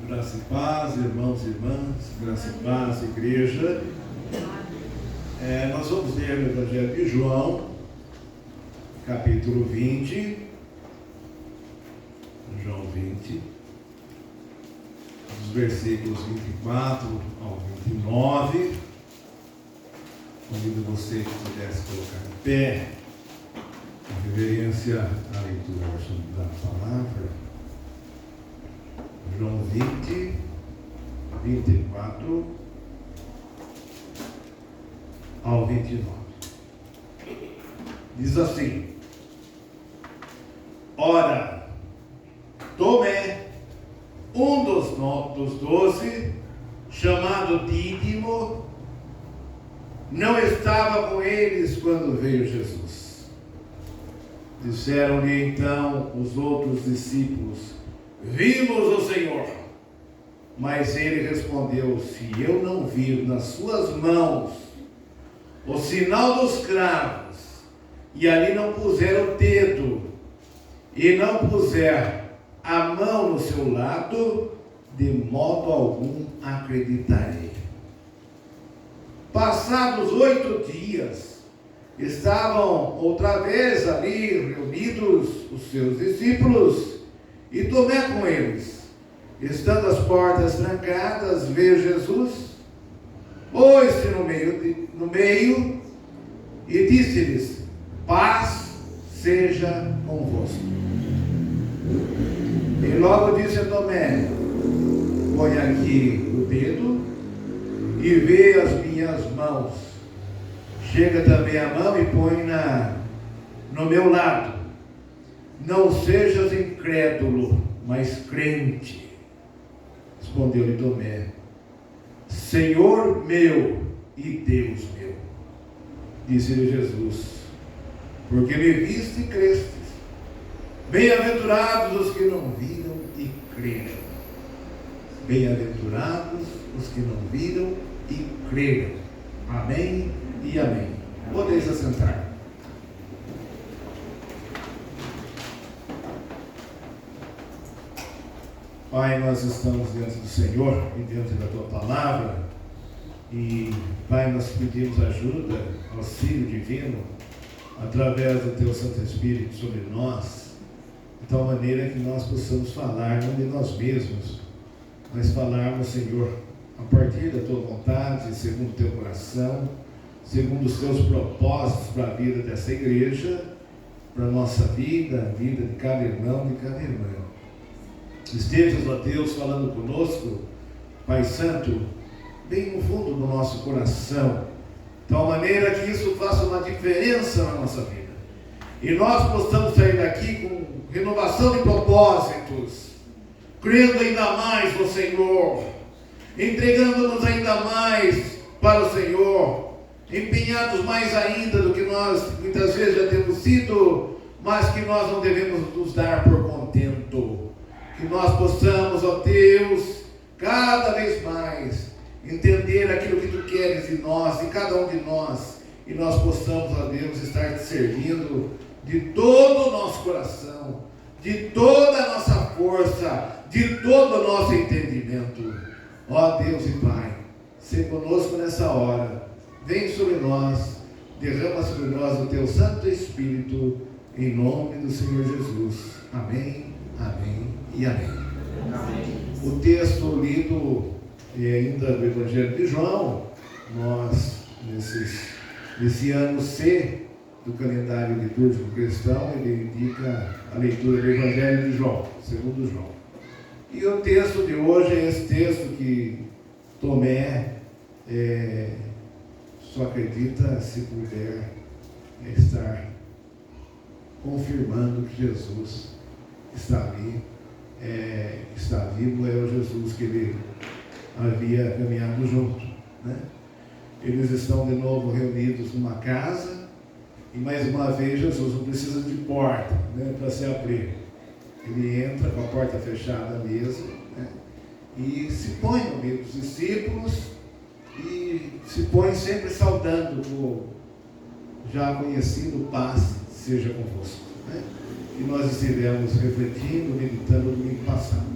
Graça e paz, irmãos e irmãs, graça e paz, igreja. Nós vamos ler o Evangelho de João, capítulo 20. João 20, dos versículos 24 ao 29. Convido você que pudesse colocar em pé, em reverência à leitura da palavra. João 20, 24 ao 29. Diz assim: Ora, Tomé, um dos 12, chamado Dídimo, não estava com eles quando veio Jesus. Disseram-lhe então os outros discípulos: Vimos o Senhor. Mas ele respondeu: Se eu não vir nas suas mãos o sinal dos cravos, e ali não puser o dedo, e não puser a mão no seu lado, de modo algum acreditarei. Passados 8 dias, estavam outra vez ali reunidos os seus discípulos, e Tomé com eles. Estando as portas trancadas, veio Jesus, pôs-se no meio e disse-lhes: Paz seja convosco. E logo disse a Tomé: Põe aqui o dedo e vê as minhas mãos. Chega também a mão e põe no meu lado. Não sejas incrédulo, mas crente. Respondeu-lhe Tomé: Senhor meu e Deus meu. Disse-lhe Jesus: Porque me viste e crestes. Bem-aventurados os que não viram e creram. Bem-aventurados os que não viram e creram. Amém e amém. Podeis assentar. Pai, nós estamos diante do Senhor e diante da Tua Palavra, e Pai, nós pedimos ajuda, auxílio divino, através do Teu Santo Espírito sobre nós, de tal maneira que nós possamos falar não de nós mesmos, mas falarmos, Senhor, a partir da Tua vontade, segundo o Teu coração, segundo os Teus propósitos para a vida dessa igreja, para a nossa vida, a vida de cada irmão, de cada irmã. Estejas, ó Deus, falando conosco, Pai Santo, bem no fundo do nosso coração, de tal maneira que isso faça uma diferença na nossa vida, e nós possamos sair daqui com renovação de propósitos, crendo ainda mais no Senhor, entregando-nos ainda mais para o Senhor, empenhados mais ainda do que nós muitas vezes já temos sido, mas que nós não devemos nos dar por contento. Que nós possamos, ó Deus, cada vez mais entender aquilo que Tu queres de nós, de cada um de nós, e nós possamos, ó Deus, estar Te servindo de todo o nosso coração, de toda a nossa força, de todo o nosso entendimento. Ó Deus e Pai, seja conosco nessa hora, vem sobre nós, derrama sobre nós o Teu Santo Espírito, em nome do Senhor Jesus. Amém, amém e amém. Amém. O texto lido ainda do Evangelho de João, nós, nesse ano C do calendário litúrgico cristão, ele indica a leitura do Evangelho de João, segundo João. E o texto de hoje é esse texto que Tomé só acredita se puder estar confirmando que Jesus está ali, está vivo, é o Jesus que ele havia caminhado junto, né? Eles estão de novo reunidos numa casa, e mais uma vez Jesus não precisa de porta, né, para se abrir. Ele entra com a porta fechada mesmo, né, e se põe no meio dos discípulos, e se põe sempre saudando o já conhecido paz seja convosco, né? E nós estivemos refletindo, meditando no domingo passado.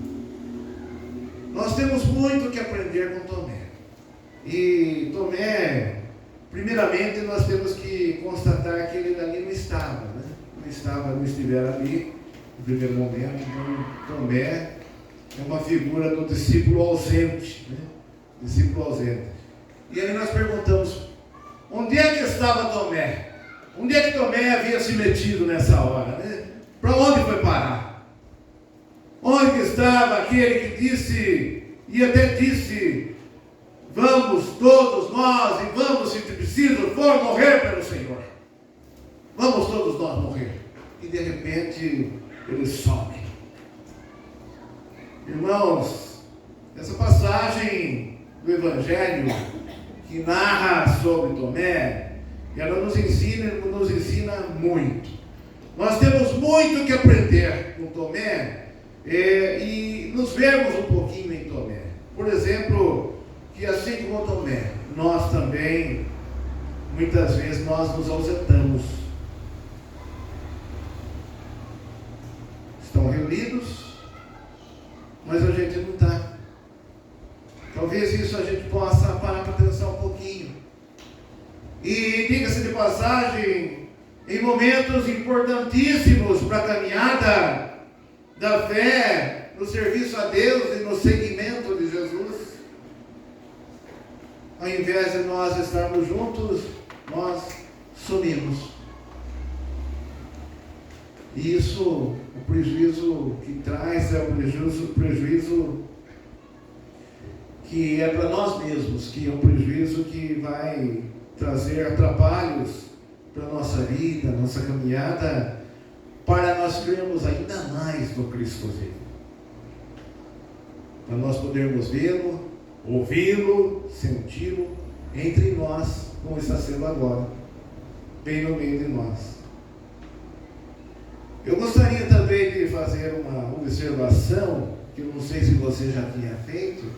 Nós temos muito que aprender com Tomé. E Tomé, primeiramente, nós temos que constatar que ele ali não estava, né? Não estivera ali no primeiro momento. Então, Tomé é uma figura do discípulo ausente, né? Discípulo ausente. E aí nós perguntamos, onde é que estava Tomé? Onde é que Tomé havia se metido nessa hora, né? Para onde foi parar? Onde que estava aquele que disse, e até disse, vamos todos nós, e vamos, se preciso for, morrer pelo Senhor. Vamos todos nós morrer. E de repente, ele some. Irmãos, essa passagem do Evangelho, que narra sobre Tomé, ela nos ensina muito. Nós temos muito que aprender com Tomé, e nos vermos um pouquinho em Tomé. Por exemplo, que assim como Tomé, nós também, muitas vezes, nós nos ausentamos. Estão reunidos, mas a gente não está. Talvez isso a gente possa parar para pensar um pouquinho. E diga-se de passagem, em momentos importantíssimos para a caminhada da fé, no serviço a Deus e no seguimento de Jesus, ao invés de nós estarmos juntos, nós sumimos. E isso, o prejuízo que traz é o prejuízo que é para nós mesmos, que é um prejuízo que vai trazer atrapalhos para a nossa vida, nossa caminhada, para nós crermos ainda mais no Cristo vivo. Para nós podermos vê-lo, ouvi-lo, senti-lo entre nós, como está sendo agora, bem no meio de nós. Eu gostaria também de fazer uma observação, que eu não sei se você já tinha feito,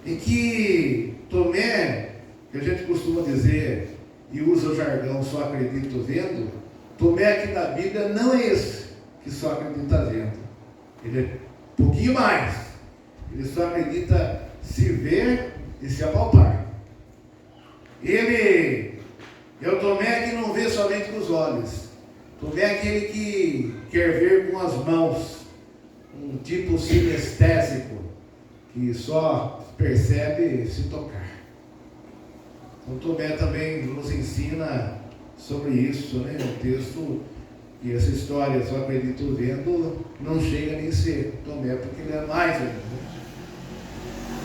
em que Tomé, que a gente costuma dizer, e usa o jargão, só acredito vendo, Tomé aqui na Bíblia não é esse que só acredita vendo. Ele é um pouquinho mais. Ele só acredita se ver e se apalpar. Ele é o Tomé que não vê somente com os olhos. Tomé é aquele que quer ver com as mãos, um tipo sinestésico, que só percebe se tocar. Então Tomé também nos ensina sobre isso, né? O texto, e essa história, só acredito vendo, não chega nem a ser Tomé, porque ele é mais ainda.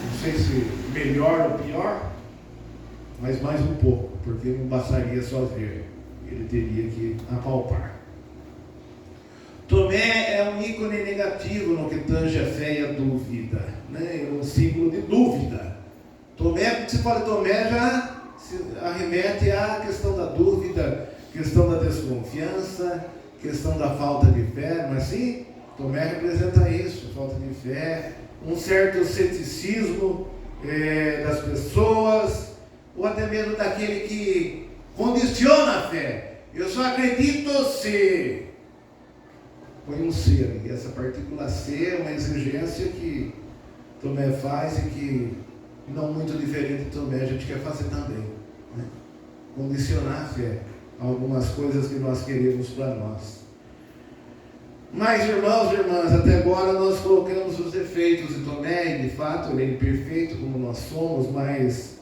Não sei se melhor ou pior, mas mais um pouco, porque não bastaria só ver, ele teria que apalpar. Tomé é um ícone negativo no que tange a fé e a dúvida, né? É um símbolo de dúvida. Tomé, quando se fala Tomé, já se arremete à questão da dúvida, questão da desconfiança, questão da falta de fé, mas sim, Tomé representa isso, falta de fé, um certo ceticismo das pessoas, ou até mesmo daquele que condiciona a fé. Eu só acredito se... Põe um C ali, essa partícula C é uma exigência que Tomé faz e que não muito diferente de Tomé a gente quer fazer também, né? Condicionar a fé a algumas coisas que nós queremos para nós. Mas, irmãos e irmãs, até agora nós colocamos os defeitos de Tomé, e de fato ele é imperfeito como nós somos, mas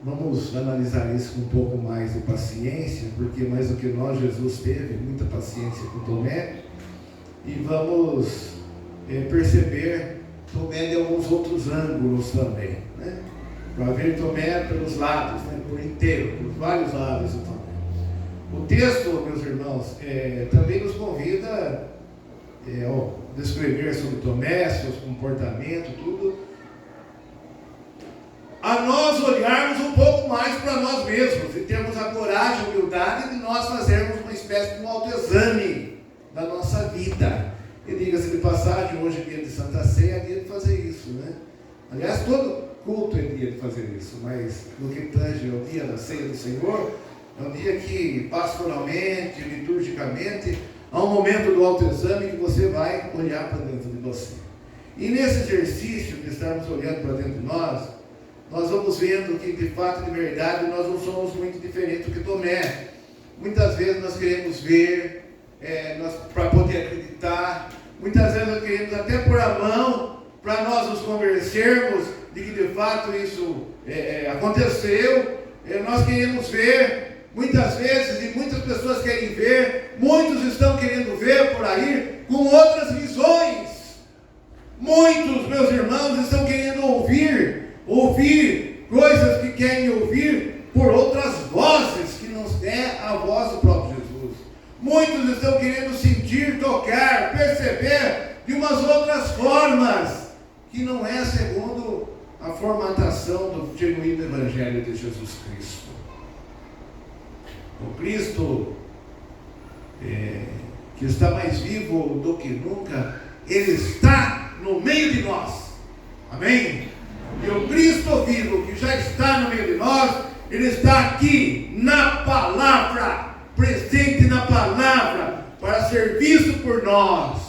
vamos analisar isso com um pouco mais de paciência, porque mais do que nós, Jesus teve muita paciência com Tomé, e vamos perceber Tomé de alguns outros ângulos também, né? Para ver Tomé pelos lados, né? Por inteiro, por vários lados do Tomé. O texto, meus irmãos, também nos convida a descrever sobre Tomé, seus comportamentos, tudo, a nós olharmos um pouco mais para nós mesmos e termos a coragem, a humildade de nós fazermos uma espécie de um autoexame da nossa vida. E diga-se de passagem, hoje é dia de Santa Ceia, é dia de fazer isso, né? Aliás, todo culto é dia de fazer isso, mas no que tange ao dia da Ceia do Senhor, é um dia que pastoralmente, liturgicamente, há um momento do autoexame que você vai olhar para dentro de você. E nesse exercício de estarmos olhando para dentro de nós vamos vendo que de fato, de verdade, nós não somos muito diferentes do que Tomé. Muitas vezes nós queremos ver, para poder acreditar, muitas vezes nós queremos até pôr a mão para nós nos convencermos de que de fato isso aconteceu. Nós queremos ver, muitas vezes, e muitas pessoas querem ver, muitos estão querendo ver por aí com outras visões. Muitos, meus irmãos, estão querendo ouvir coisas que querem ouvir por outras vozes, que não é a voz do próprio Jesus. Muitos estão querendo sentir, tocar, perceber de umas outras formas, que não é segundo a formatação do genuíno Evangelho de Jesus Cristo. O Cristo, que está mais vivo do que nunca, Ele está no meio de nós. Amém? E o Cristo vivo, que já está no meio de nós, Ele está aqui na palavra, presente na palavra, para ser visto por nós.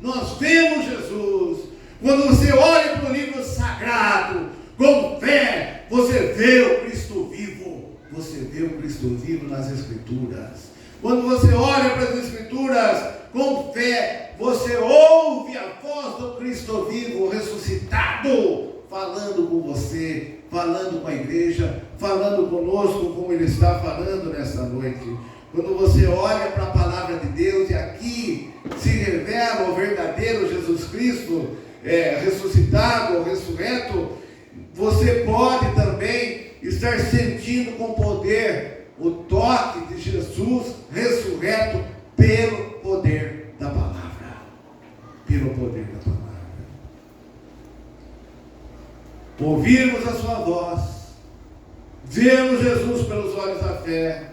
Nós vemos Jesus. Quando você olha para o livro sagrado, com fé, você vê o Cristo vivo. Você vê o Cristo vivo nas Escrituras. Quando você olha para as Escrituras com fé, você ouve a voz do Cristo vivo, ressuscitado, falando com você, falando com a igreja, falando conosco, como Ele está falando nesta noite. Quando você olha para a palavra de Deus, e aqui se revela o verdadeiro Jesus Cristo, ressuscitado ou ressurreto, você pode também estar sentindo com poder o toque de Jesus ressurreto pelo poder da palavra. Pelo poder da palavra. Ouvirmos a sua voz, vermos Jesus pelos olhos da fé,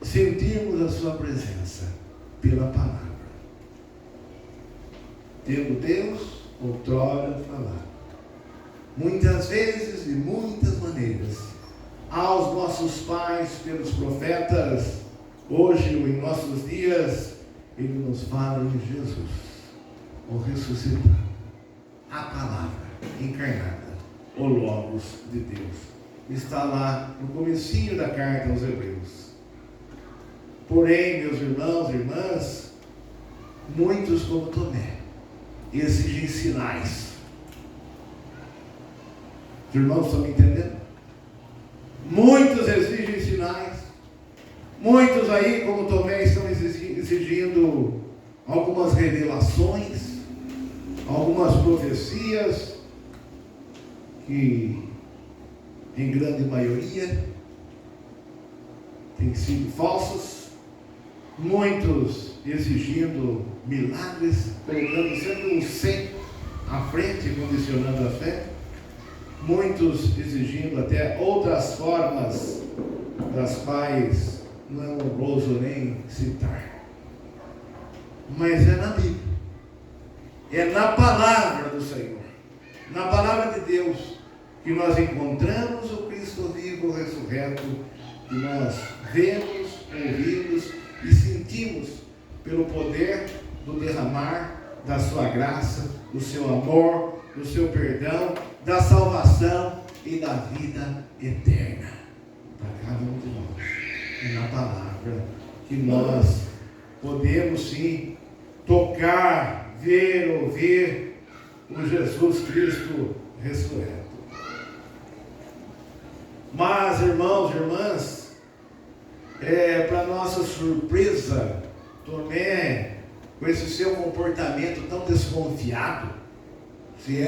sentirmos a sua presença pela palavra. Tendo Deus outrora falado, muitas vezes, de muitas maneiras, aos nossos pais, pelos profetas, hoje ou em nossos dias, Ele nos fala em Jesus, o ressuscitado, a palavra encarnada, o Logos de Deus. Está lá no comecinho da carta aos Hebreus. Porém, meus irmãos e irmãs, muitos como Tomé exigem sinais. Os irmãos estão me entendendo? Muitos exigem sinais. Muitos aí, como Tomé, estão exigindo algumas revelações, algumas profecias, que em grande maioria têm sido falsas. Muitos exigindo milagres, colocando sempre um "se" à frente, condicionando a fé. Muitos exigindo até outras formas, das quais não é honroso nem citar. Mas é na Bíblia, é na palavra do Senhor, na palavra de Deus, que nós encontramos o Cristo vivo, ressurreto, que nós vemos, ouvimos e sentimos pelo poder do derramar da sua graça, do seu amor, do seu perdão, da salvação e da vida eterna para cada um de nós. É na palavra que nós podemos sim tocar, ver, ouvir o Jesus Cristo ressurreto. Mas, irmãos e irmãs, para nossa surpresa, Tomé, com esse seu comportamento tão desconfiado, se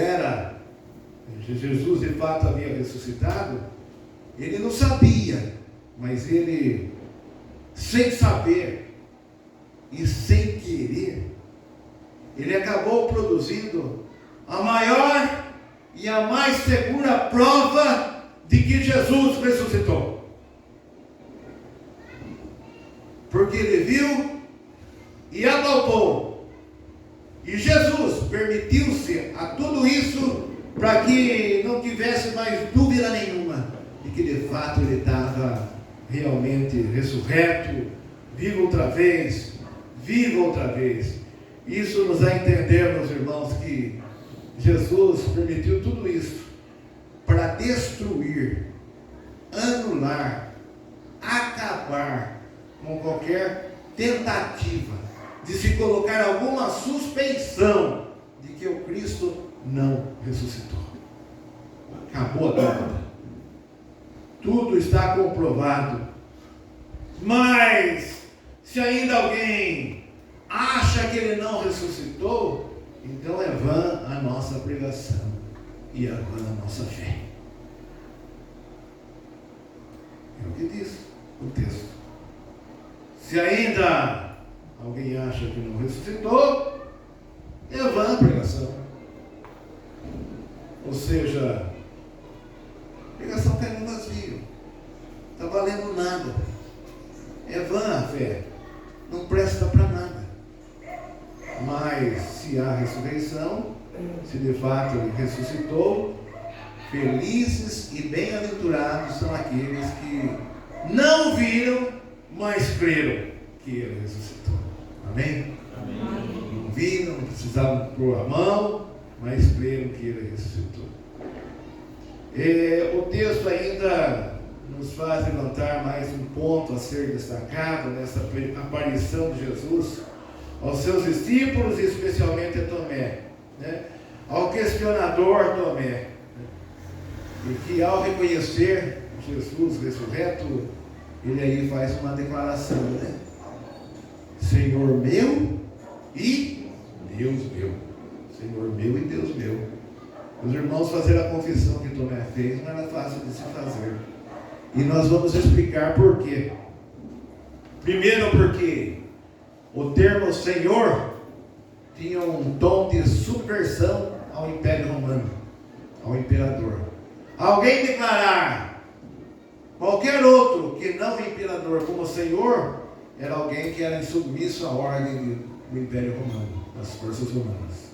Jesus de fato havia ressuscitado, ele não sabia, mas ele, sem saber e sem querer, ele acabou produzindo a maior e a mais segura prova de que Jesus ressuscitou. Porque ele viu e apalpou. E Jesus permitiu-se a tudo isso para que não tivesse mais dúvida nenhuma de que de fato ele estava realmente ressurreto, vivo outra vez. Isso nos dá a entender, meus irmãos, que Jesus permitiu tudo isso para destruir, anular, acabar com qualquer tentativa de se colocar alguma suspeição de que o Cristo não ressuscitou. Acabou a dúvida. Tudo está comprovado. Mas se ainda alguém acha que ele não ressuscitou, então é vã a nossa pregação e é vã a nossa fé. É o que diz o texto. Se ainda alguém acha que não ressuscitou, é vã a pregação. Ou seja, a pregação caiu no vazio, não está valendo nada. É vã a fé, não presta para nada. Mas se há ressurreição, se de fato ele ressuscitou, felizes e bem-aventurados são aqueles que não viram, mas creram que ele ressuscitou. Amém? Amém. Não viram, não precisavam pôr a mão, mas creram que ele ressuscitou. O texto ainda nos faz levantar mais um ponto a ser destacado nessa aparição de Jesus aos seus discípulos e especialmente a Tomé, né? Ao questionador Tomé, né? E que ao reconhecer Jesus ressurreto, ele aí faz uma declaração, né? Senhor meu e Deus meu. Senhor meu e Deus meu. Os irmãos, fazer a confissão que Tomé fez não era fácil de se fazer. E nós vamos explicar por quê. Primeiro, porque o termo Senhor tinha um tom de subversão ao Império Romano, ao imperador. Alguém declarar qualquer outro que não o imperador como Senhor, era alguém que era insubmisso à ordem do Império Romano, das forças romanas.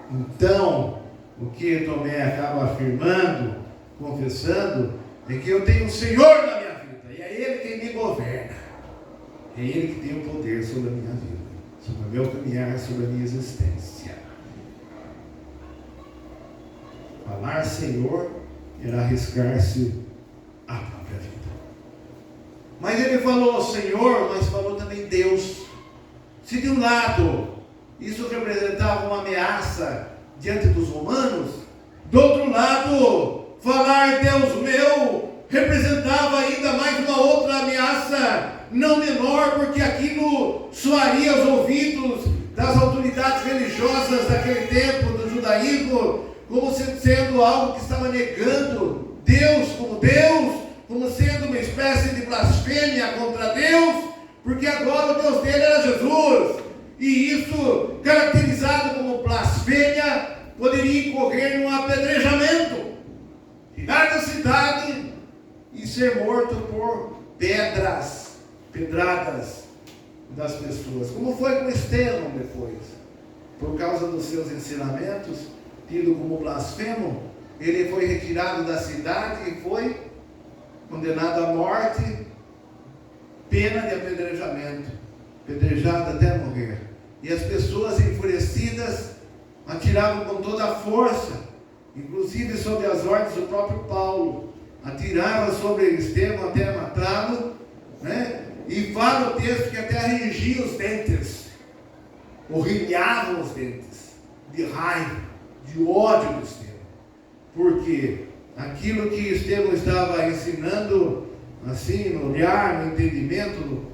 Então, o que Tomé acaba afirmando, confessando, é que eu tenho um Senhor na minha vida, e é Ele quem me governa. É Ele que tem o poder sobre a minha vida, sobre o meu caminhar, sobre a minha existência. Falar Senhor era arriscar-se à própria vida. Mas ele falou Senhor, mas falou também Deus. Se de um lado isso representava uma ameaça diante dos romanos, do outro lado, falar Deus meu representava ainda mais uma outra ameaça, não menor, porque aquilo soaria aos ouvidos das autoridades religiosas daquele tempo, do judaísmo, como sendo algo que estava negando Deus, como sendo uma espécie de blasfêmia contra Deus, porque agora o Deus dele era Jesus, e isso, caracterizado como blasfêmia, poderia incorrer num apedrejamento, tirar da cidade e ser morto por pedradas das pessoas, como foi com Estevão depois. Por causa dos seus ensinamentos, tido como blasfemo, ele foi retirado da cidade e foi condenado à morte, pena de apedrejamento, apedrejado até morrer. E as pessoas enfurecidas atiravam com toda a força, inclusive sob as ordens do próprio Paulo, atiravam sobre Estevão até matá-lo, né? E fala o texto que até rangiam os dentes, orrilhavam os dentes, de raiva, de ódio do Estevão, porque aquilo que Estevão estava ensinando, assim, no olhar, no entendimento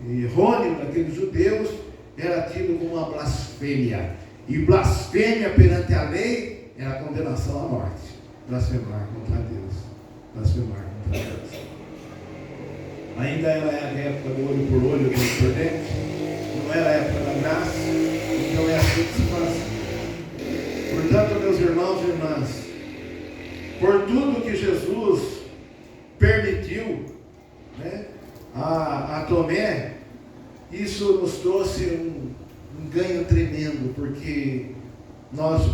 errôneo daqueles judeus, era tido como uma blasfêmia, e blasfêmia perante a lei era a condenação à morte, blasfemar contra Deus, blasfemar contra Deus. Ainda era a época do olho por olho, dente por dente, não era a época da graça, então é assim que se faz. Portanto, meus irmãos e irmãs, por tudo que Jesus permitiu, né, a Tomé, isso nos trouxe um ganho tremendo, porque nós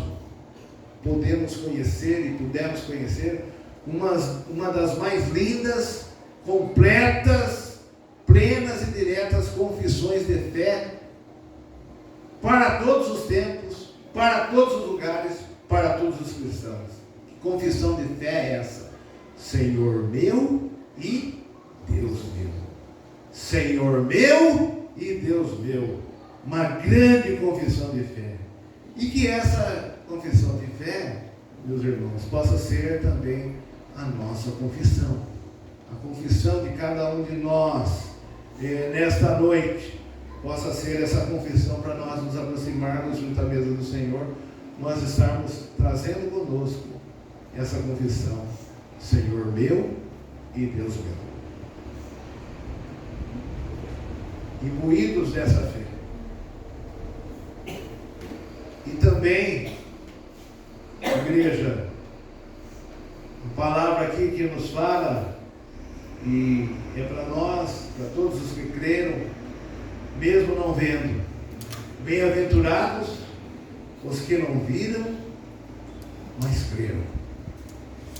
podemos conhecer e pudemos conhecer uma das mais lindas, completas, plenas e diretas confissões de fé para todos os tempos, para todos os lugares, para todos os cristãos. Que confissão de fé é essa? Senhor meu e Deus meu. Senhor meu e Deus meu. Uma grande confissão de fé. E que essa confissão de fé, meus irmãos, possa ser também a nossa confissão. A confissão de cada um de nós, nesta noite, possa ser essa confissão para nós nos aproximarmos junto à mesa do Senhor, nós estarmos trazendo conosco essa confissão. Senhor meu e Deus meu. Imbuídos dessa fé. E também, igreja, a palavra aqui que nos fala, e é para nós, para todos os que creram, mesmo não vendo. Bem-aventurados os que não viram, mas creram.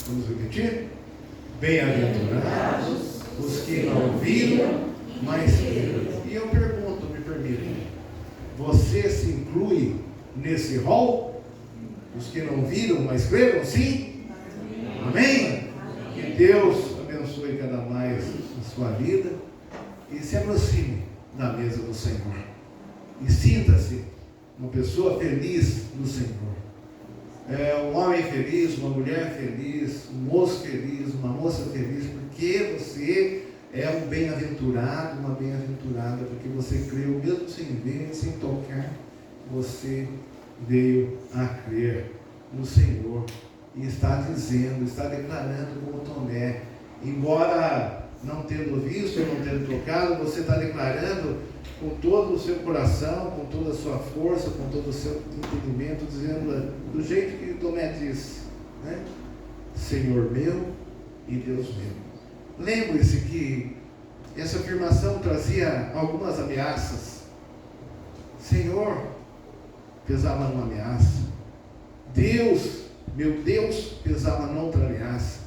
Vamos repetir? Bem-aventurados os que não viram, mas creram. E eu pergunto, me permitam, você se inclui nesse rol? Os que não viram, mas creram? Sim? Amém? Que Deus abençoe cada mais a sua vida e se aproxime da mesa do Senhor. E sinta-se uma pessoa feliz no Senhor. Um homem feliz, uma mulher feliz, um moço feliz, uma moça feliz, porque você é um bem-aventurado, uma bem-aventurada, porque você creu mesmo sem ver, sem tocar, você veio a crer no Senhor e está dizendo, está declarando como Tomé, embora não tendo visto, não tendo tocado, você está declarando com todo o seu coração, com toda a sua força, com todo o seu entendimento, dizendo do jeito que Tomé disse, né? Senhor meu e Deus meu. Lembre-se que essa afirmação trazia algumas ameaças. Senhor, pesava numa ameaça. Deus, meu Deus, pesava noutra ameaça.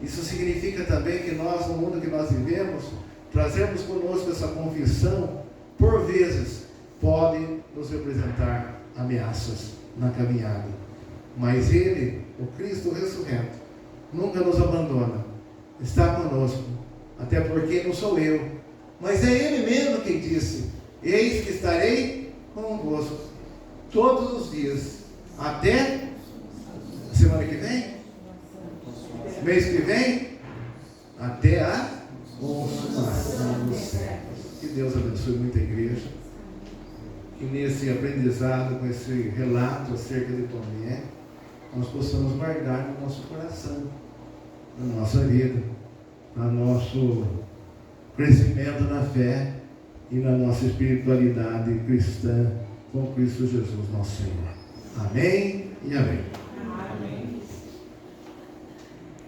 Isso significa também que nós, no mundo que nós vivemos, trazemos conosco essa confissão, por vezes, pode nos representar ameaças na caminhada. Mas Ele, o Cristo ressurreto, nunca nos abandona, está conosco, até porque não sou eu, mas é Ele mesmo quem disse, eis que estarei convosco todos os dias, até semana que vem, mês que vem, até a consumação dos séculos. Que Deus abençoe muito a igreja, que nesse aprendizado, com esse relato acerca de Tomé, nós possamos guardar no nosso coração, na nossa vida, no nosso crescimento na fé e na nossa espiritualidade cristã com Cristo Jesus, nosso Senhor. Amém e amém.